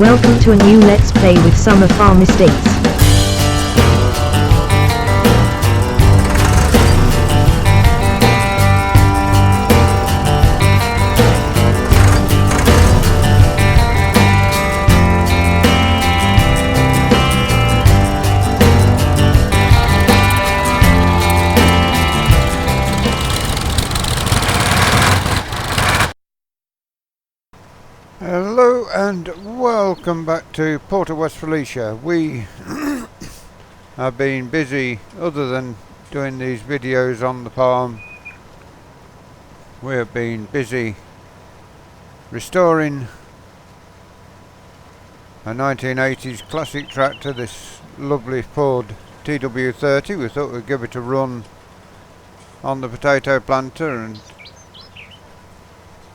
Welcome to a new Let's Play with Summer Farm Estates. Hello and welcome back to PORTA Westfalicia. We have been busy, other than doing these videos on the farm, we have been busy restoring a 1980s classic tractor, this lovely Ford TW30. We thought we'd give it a run on the potato planter and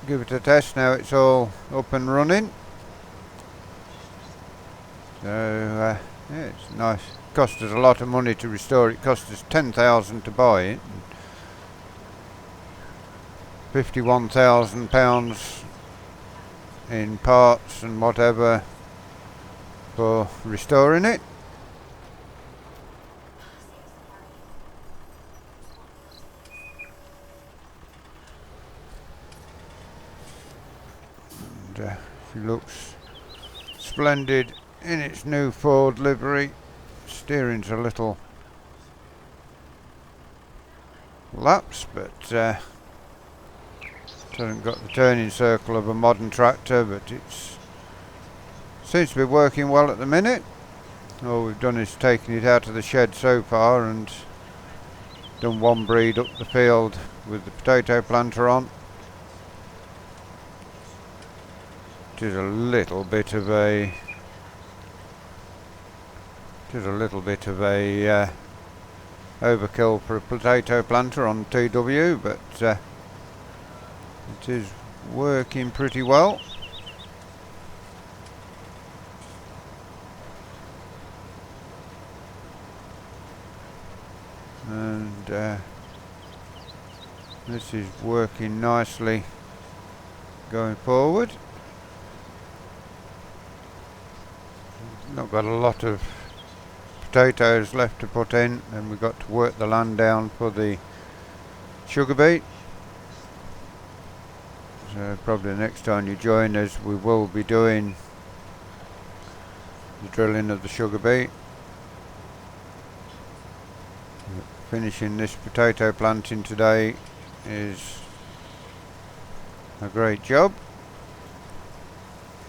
give it a test. Now it's all up and running, so yeah, it's nice. It cost us a lot of money to restore it. Cost us $10,000 to buy it, and £51,000 in parts and whatever for restoring it. She looks splendid in its new Ford livery. Steering's a little lapsed, but it hasn't got the turning circle of a modern tractor, but it seems to be working well at the minute. All we've done is taken it out of the shed so far and done one breed up the field with the potato planter on. It is a little bit of a overkill for a potato planter on TW, but it is working pretty well. And this is working nicely going forward. Not got a lot of potatoes left to put in, and we've got to work the land down for the sugar beet. So probably the next time you join us we will be doing the drilling of the sugar beet. Finishing this potato planting today is a great job,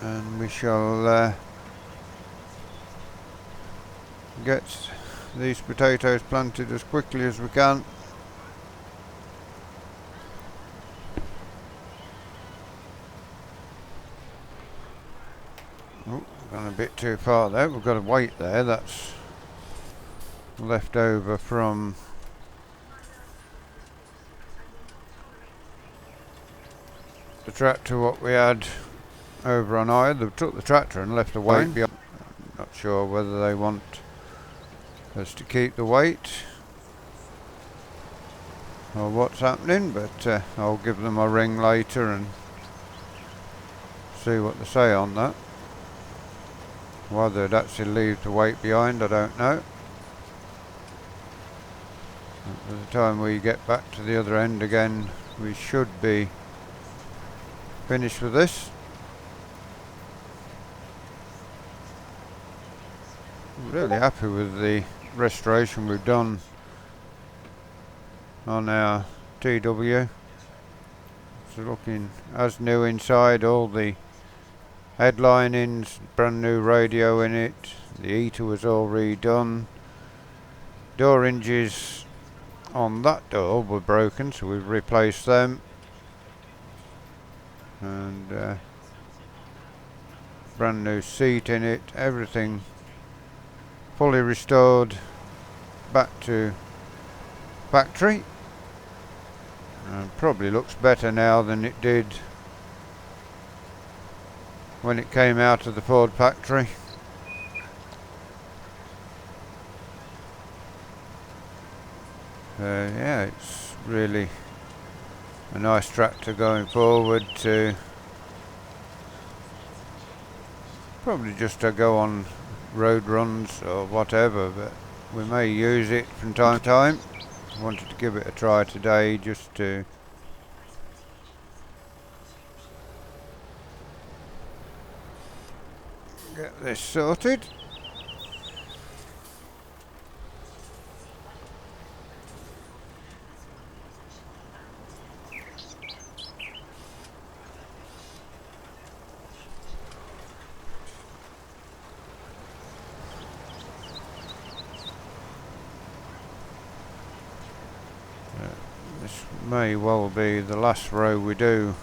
and we shall get these potatoes planted as quickly as we can. Oh, gone a bit too far there. We've got a weight there that's left over from the tractor what we had over on Eye. They took the tractor and left a weight behind. I'm not sure whether they want us to keep the weight or what's happening, but I'll give them a ring later and see what they say on that. Whether they'd actually leave the weight behind, I don't know. By the time we get back to the other end again, we should be finished with this. I'm really happy with the restoration we've done on our TW. It's looking as new inside. All the headlinings, brand new radio in it, the heater was all redone. Door hinges on that door were broken, so we've replaced them, and brand new seat in it. Everything fully restored back to factory, and probably looks better now than it did when it came out of the Ford factory. Yeah, it's really a nice tractor going forward to probably just to go on road runs or whatever, but we may use it from time to time. Wanted to give it a try today just to get this sorted. This may well be the last row we do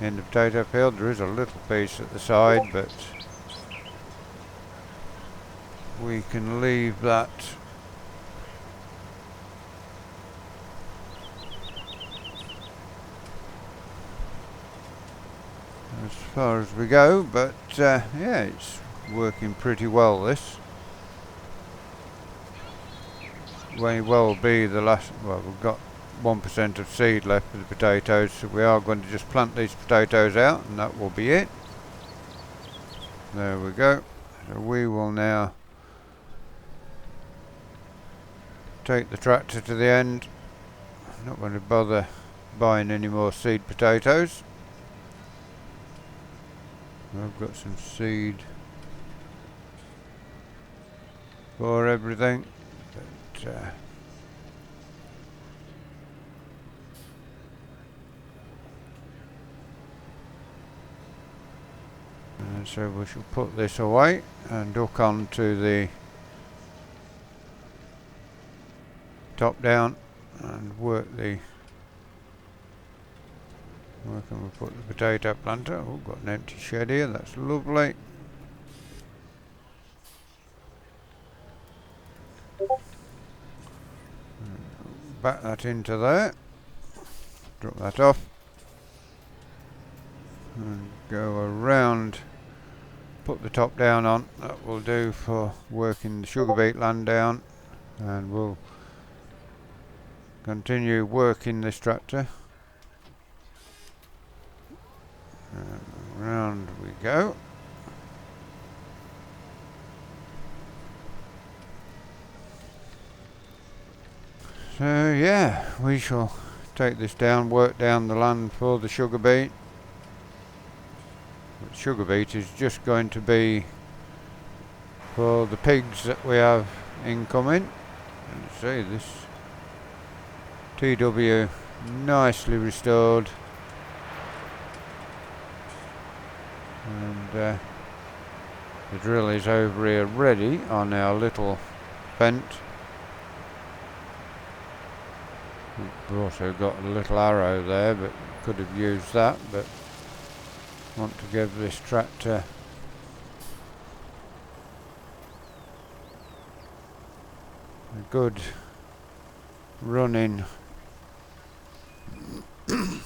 in the potato field. There is a little piece at the side, but we can leave that. As far as we go, but yeah, it's working pretty well. This may well be the last. Well, we've got 1% of seed left for the potatoes, so we are going to just plant these potatoes out, and that will be it. There we go. So we will now take the tractor to the end. I'm not going to bother buying any more seed potatoes. I've got some seed for everything, but and so we shall put this away and hook on to the top down and work and we put the potato planter. Oh, got an empty shed here, that's lovely. Back that into there, drop that off and go around, put the top down on. That will do for working the sugar beet land down, and we'll continue working this tractor. Round we go. So yeah, we shall take this down, work down the land for the sugar beet. The sugar beet is just going to be for the pigs that we have incoming. And you see this TW nicely restored. And the drill is over here ready on our little vent. We've also got a little arrow there, but could have used that, but want to give this tractor a good running. And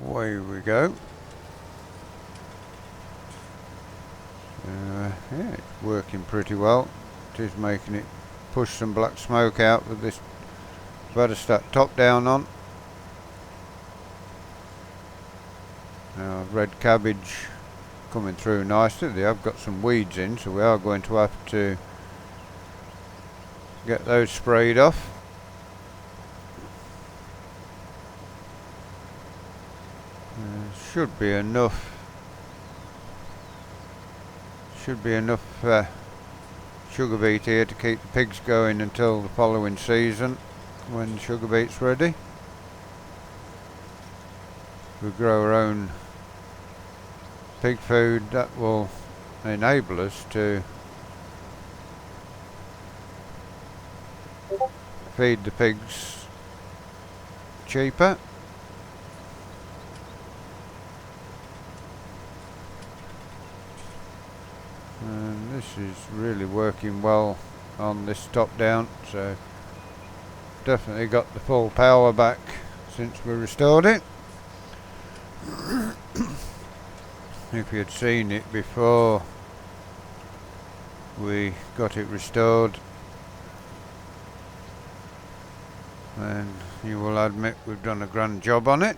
away we go. Yeah, it's working pretty well. It is making it push some black smoke out with this Vadostat top down on. Now red cabbage coming through nicely. They have got some weeds in, so we are going to have to get those sprayed off. Should be enough sugar beet here to keep the pigs going until the following season when the sugar beet's ready. We grow our own pig food, that will enable us to feed the pigs cheaper. And this is really working well on this top down, so definitely got the full power back since we restored it. If you had seen it before we got it restored, then you will admit we've done a grand job on it.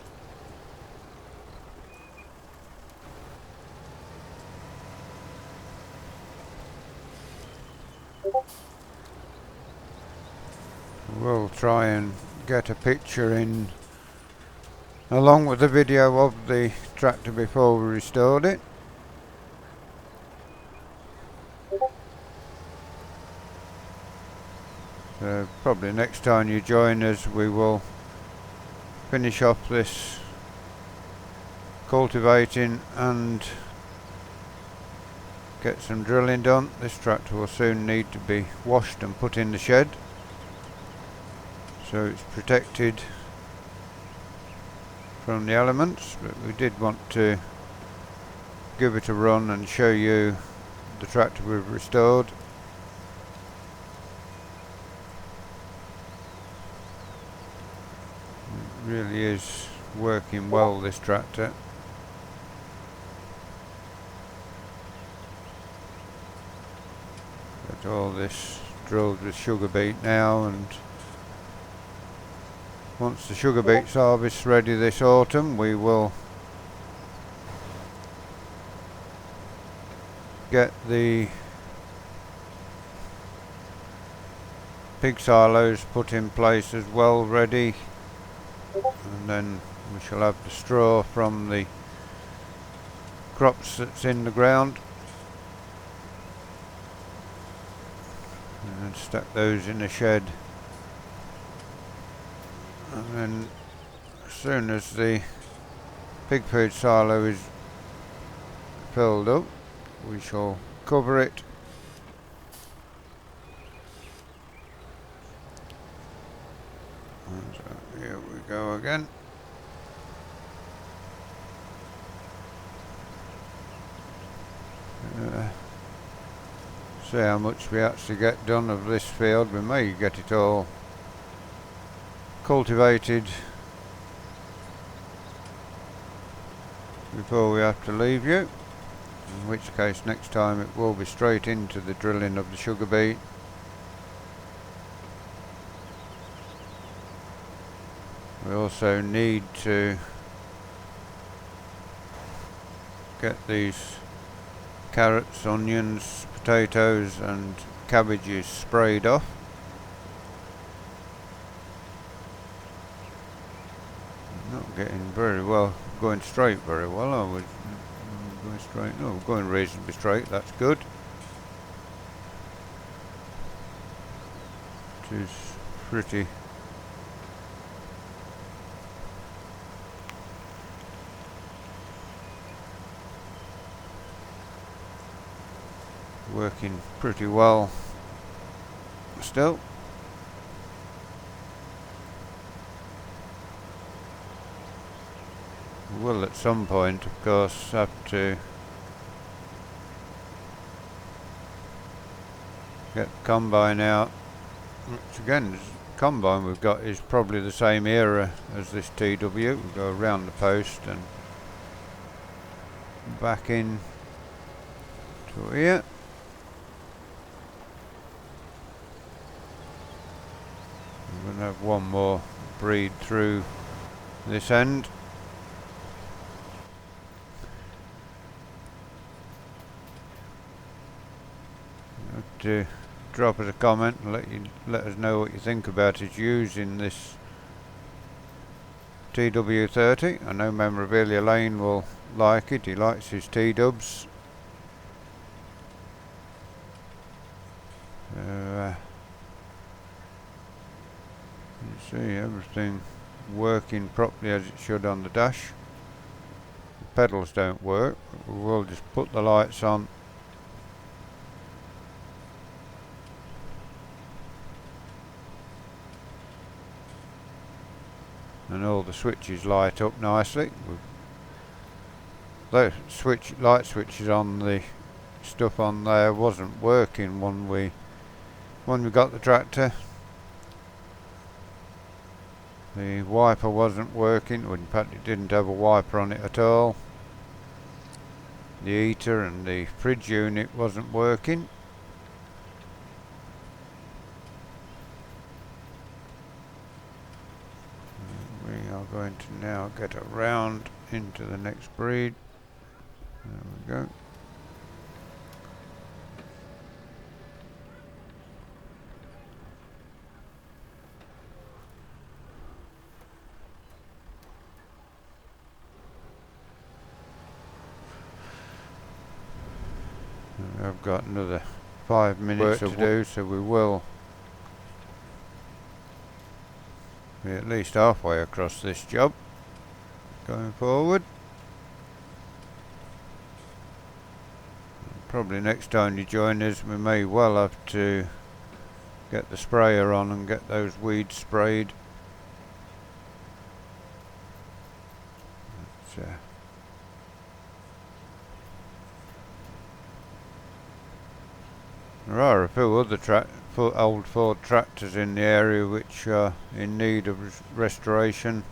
We'll try and get a picture in along with the video of the tractor before we restored it. So probably next time you join us we will finish off this cultivating and get some drilling done. This tractor will soon need to be washed and put in the shed, so it's protected from the elements, but we did want to give it a run and show you the tractor we've restored. It really is working well, this tractor. Got all this drilled with sugar beet now, and once the sugar beet's harvest ready this autumn, we will get the pig silos put in place as well, ready, and then we shall have the straw from the crops that's in the ground and stack those in the shed. And then as soon as the pig food silo is filled up, we shall cover it and so here we go again. See how much we actually get done of this field. We may get it all cultivated before we have to leave you, in which case next time it will be straight into the drilling of the sugar beet. We also need to get these carrots, onions, potatoes and cabbages sprayed off. Not getting very well, going straight very well. I was going straight, no, going reasonably straight, that's good. It is pretty working pretty well still. We will at some point of course have to get the combine out, which again, the combine we've got is probably the same era as this TW. We'll go around the post and back in to here. We're going to have one more breed through this end. You have to drop us a comment and let us know what you think about us using this TW30. I know Memorabilia Lane will like it. He likes his T-dubs. You see everything working properly as it should on the dash. The pedals don't work, but we will just put the lights on and all the switches light up nicely. Those light switches on the stuff on there wasn't working when we got the tractor. The wiper wasn't working, in fact it didn't have a wiper on it at all. The heater and the fridge unit wasn't working. We are going to now get around into the next breed. There we go. I've got another 5 minutes to do, so we will be at least halfway across this job going forward. Probably next time you join us we may well have to get the sprayer on and get those weeds sprayed. There are a few other old Ford tractors in the area which are in need of restoration.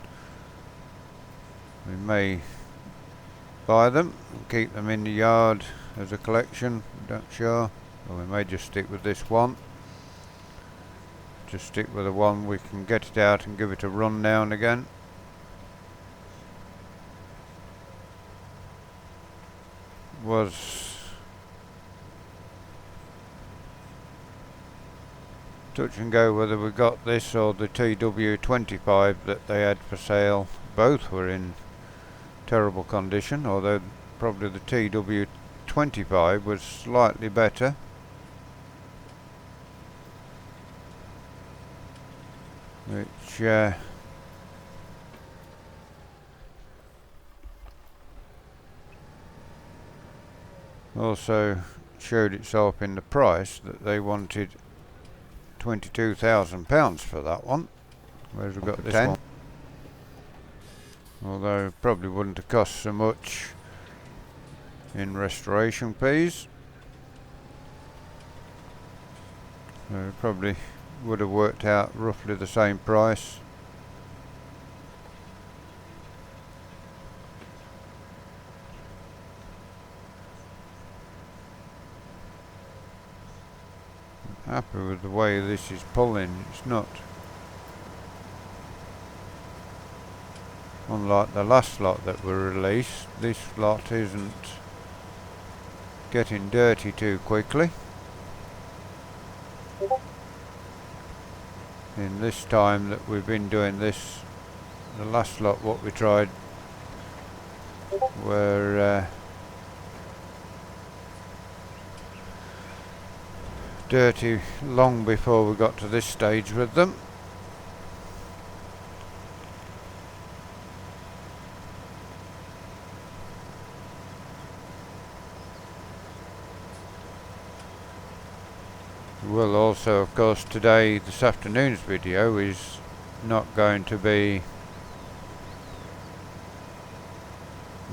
We may buy them and keep them in the yard as a collection, I'm not sure. Or we may just stick with this one. Just stick with the one, we can get it out and give it a run now and again. Was touch and go whether we got this or the TW25 that they had for sale. Both were in terrible condition, although probably the TW25 was slightly better. Which also showed itself in the price that they wanted £22,000 for that one, whereas we've got this 10. One. Although probably wouldn't have cost so much in restoration fees. So it probably would have worked out roughly the same price. Happy with the way this is pulling. It's not unlike the last lot that were released. This lot isn't getting dirty too quickly. In this time that we've been doing this, the last lot what we tried were dirty long before we got to this stage with them. Well, also of course today, this afternoon's video is not going to be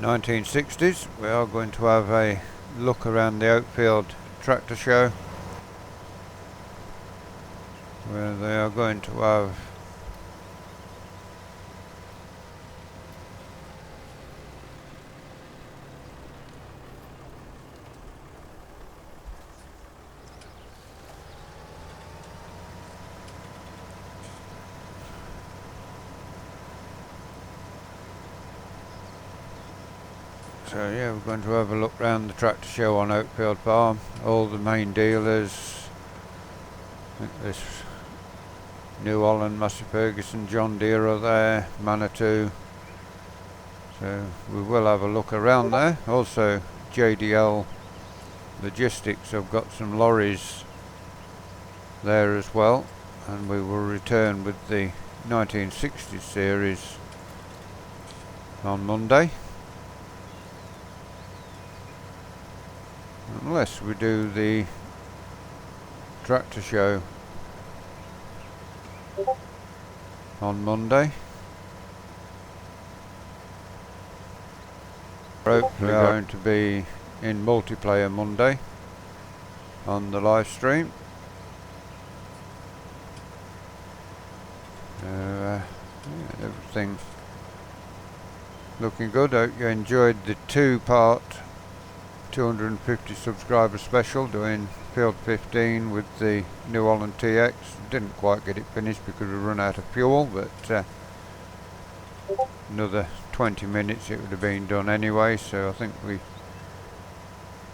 1960s. We are going to have a look around the Oakfield tractor show, where they are going to have so yeah, we're going to have a look round the tractor show on Oakfield Farm. All the main dealers. I think this New Holland, Massey Ferguson, John Deere are there, Manitou. So we will have a look around there. Also JDL Logistics have got some lorries there as well, and we will return with the 1960s series on Monday. Unless we do the tractor show on Monday. We're going to be in multiplayer Monday on the live stream. Yeah, everything looking good. Hope you enjoyed the two-part 250 subscriber special doing Field 15 with the New Holland TX. Didn't quite get it finished because we run out of fuel, but another 20 minutes it would have been done anyway, so I think we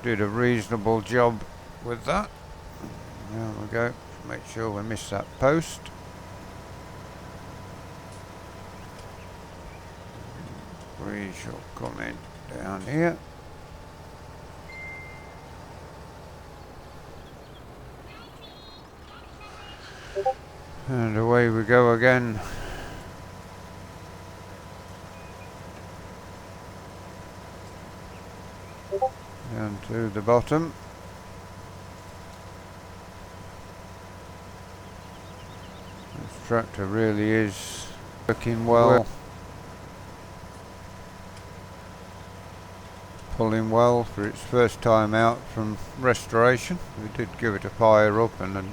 did a reasonable job with that. There we go. Make sure we miss that post. We shall come in down here. And away we go again. Down to the bottom. This tractor really is working well. Pulling well for its first time out from restoration. We did give it a fire up and a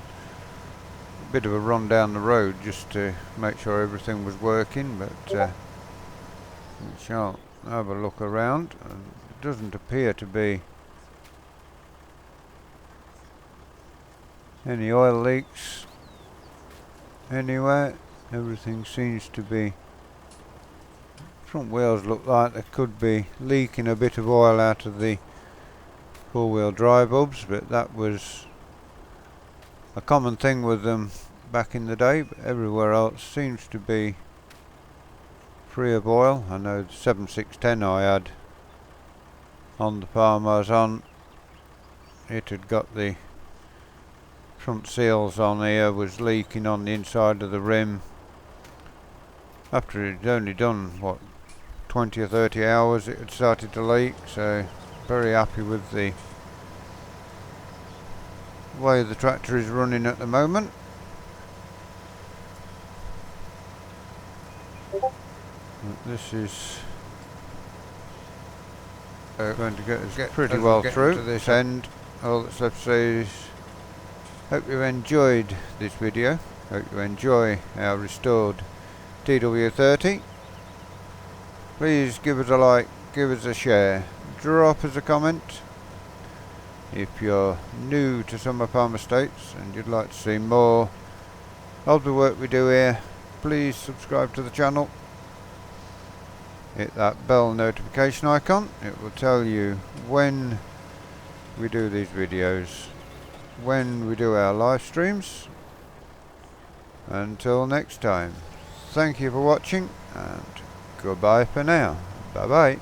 bit of a run down the road just to make sure everything was working, but we shall have a look around. It doesn't appear to be any oil leaks anywhere. Everything seems to be. Front wheels look like they could be leaking a bit of oil out of the four-wheel drive hubs, but that was a common thing with them back in the day. But everywhere else seems to be free of oil. I know the 7610 I had on the farm I was on, it had got the front seals on here, was leaking on the inside of the rim after it had only done what, 20 or 30 hours it had started to leak. So very happy with the way the tractor is running at the moment. But this is going to get us pretty well through to this end. All that's left to say is hope you enjoyed this video. Hope you enjoy our restored TW30. Please give us a like, give us a share, drop us a comment. If you're new to Summer Farm Estates and you'd like to see more of the work we do here, please subscribe to the channel. Hit that bell notification icon. It will tell you when we do these videos, when we do our live streams. Until next time, thank you for watching and goodbye for now. Bye bye.